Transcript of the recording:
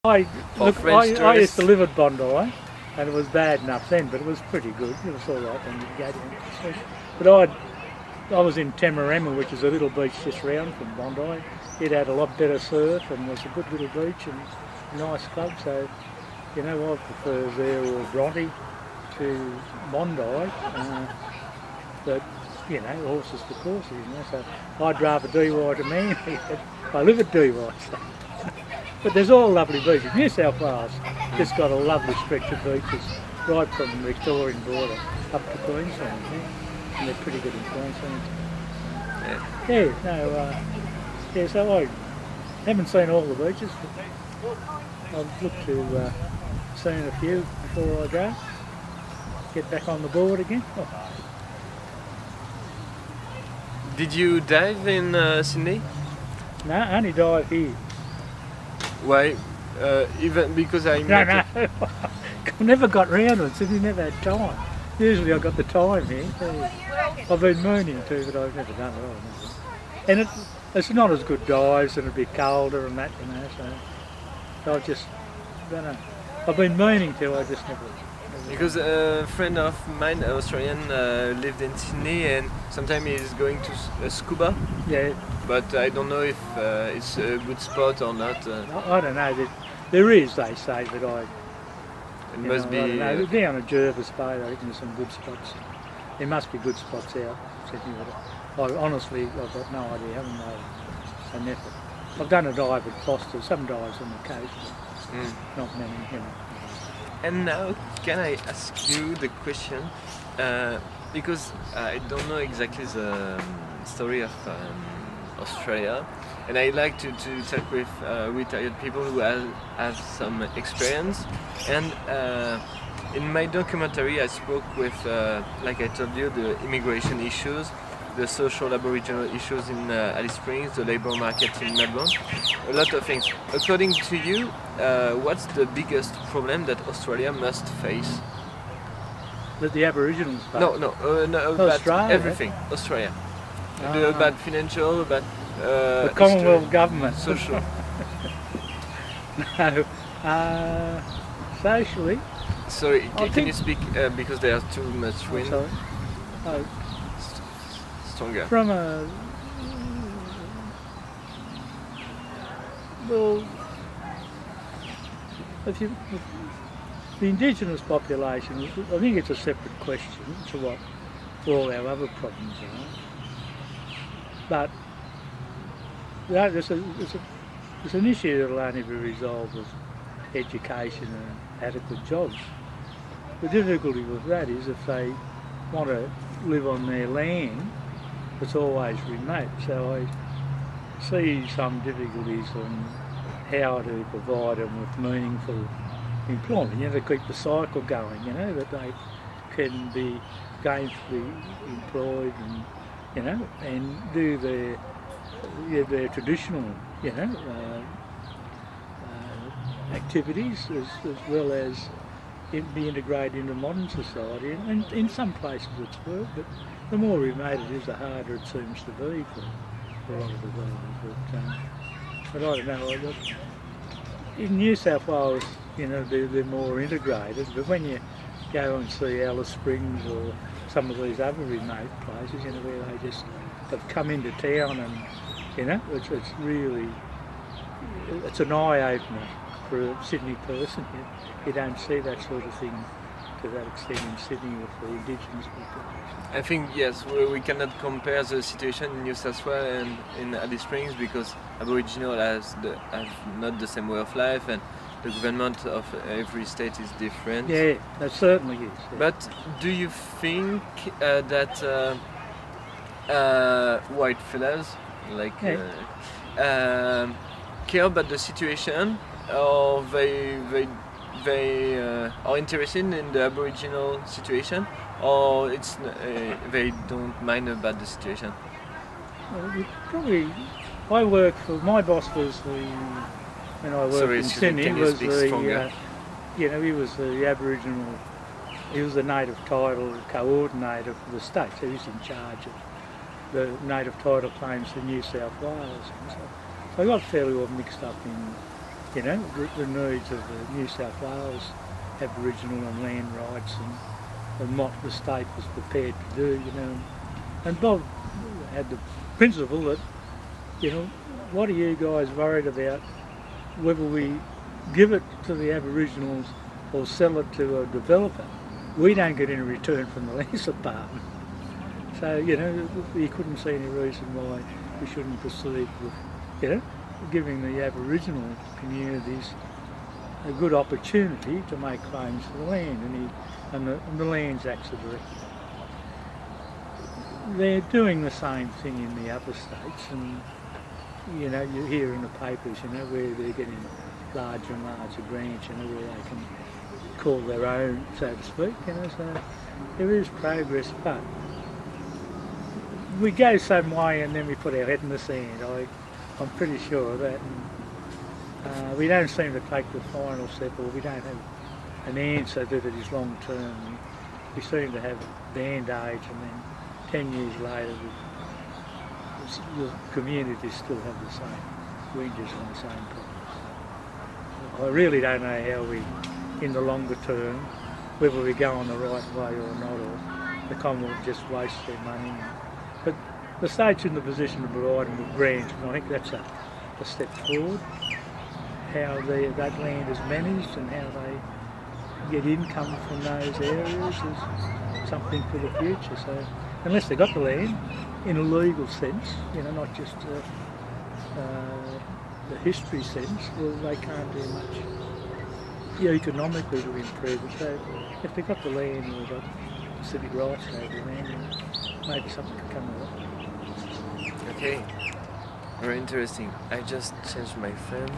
I used to live at Bondi, and it was bad enough then, but it was pretty good. It was all right when you go down. But I was in Tamarama, which is a little beach just round from Bondi. It had a lot better surf and was a good little beach and a nice club. So, you know, I prefer there or Bronte to Bondi. But, you know, horses for courses, you know. So I'd rather Dee Why to me. I live at Dee Why, so. But there's all lovely beaches. New South Wales just got a lovely stretch of beaches right from the Victorian border up to Queensland, yeah. And they're pretty good in Queensland. So I haven't seen all the beaches, but I've looked to seen a few before I go. Get back on the board again. Oh. Did you dive in Sydney? No, only dive here. Why? Even because I No, I never got round to it, so we never had time. Usually I've got the time here. I've been meaning to, but I've never done it. And it's not as good dives and it'd be colder and that, you know, so I just don't know. I've been meaning to, I just never. Because a friend of mine, Australian, lived in Sydney and sometimes he's going to scuba. Yeah. But I don't know if it's a good spot or not. I don't know. There is, they say, but it must be. I don't know. Down at Jervis Bay, I reckon there's some good spots. There must be good spots out Sydney. But honestly, I've got no idea. I haven't made an effort. I've done a dive at Foster, some dives on the coast, but not many, you know. And now, can I ask you the question? Because I don't know exactly the story of Australia, and I like to talk with retired people who have some experience. And in my documentary, I spoke with, like I told you, the immigration issues, the social Aboriginal issues in Alice Springs, the labour market in Melbourne, a lot of things. According to you, what's the biggest problem that Australia must face? That the Aboriginals face? No, about Australia? Everything. Australia. About financial, about the Commonwealth government. Social. No. Socially. Sorry, can you speak because there's too much wind? Sorry. Stronger. From a well, if the indigenous population, I think it's a separate question to what all our other problems are. But there's an issue that will only be resolved with education and adequate jobs. The difficulty with that is if they want to live on their land, it's always remote. So I see some difficulties on how to provide them with meaningful employment, you know, to keep the cycle going, you know, that they can be gainfully employed and, you know, and do their traditional, you know, activities as well as be integrated into modern society. And in some places it's worked, but the more remote it is, the harder it seems to be for a lot of the world. But I don't know. In New South Wales, you know, they're more integrated, but when you go and see Alice Springs or some of these other remote places, you know, where they just have come into town and, you know, it's really, it's an eye-opener for a Sydney person. You don't see that sort of thing to that extent in Sydney with the indigenous population. I think, yes, we cannot compare the situation in New South Wales and in Alice Springs because Aboriginal have not the same way of life and the government of every state is different. Yeah, that certainly is. Yeah. But do you think that white fellas like care about the situation, or they are interested in the Aboriginal situation, or it's they don't mind about the situation? Probably, I work for, my boss was when I worked in Sydney, was the, you know, he was the Aboriginal, he was the native title coordinator for the state, so he was in charge of the native title claims for New South Wales. And so I got fairly well mixed up you know, the needs of the New South Wales Aboriginal and land rights and what the state was prepared to do, you know. And Bob had the principle that, you know, what are you guys worried about whether we give it to the Aboriginals or sell it to a developer? We don't get any return from the Lands Department. So, you know, he couldn't see any reason why we shouldn't proceed with, you know, giving the Aboriginal communities a good opportunity to make claims to the land, and the Lands Act's a direct. They're doing the same thing in the other states, and you know, you hear in the papers, you know, where they're getting larger and larger grants, you know, where they can call their own, so to speak, you know, so there is progress, but we go some way and then we put our head in the sand. I'm pretty sure of that. And, we don't seem to take the final step, or we don't have an answer that it is long term. We seem to have band-aids, and then 10 years later the communities still have the same whinges and the same problems. I really don't know how we, in the longer term, whether we go on the right way or not, or the Commonwealth just wastes their money. But the state's in the position of providing with grants, and I think that's a step forward. How that land is managed and how they get income from those areas is something for the future. So unless they've got the land in a legal sense, you know, not just the history sense, well, they can't do much economically to improve it. So if they've got the land or got civic rights over the land, maybe something could come of it. Okay, very interesting. I just changed my phone.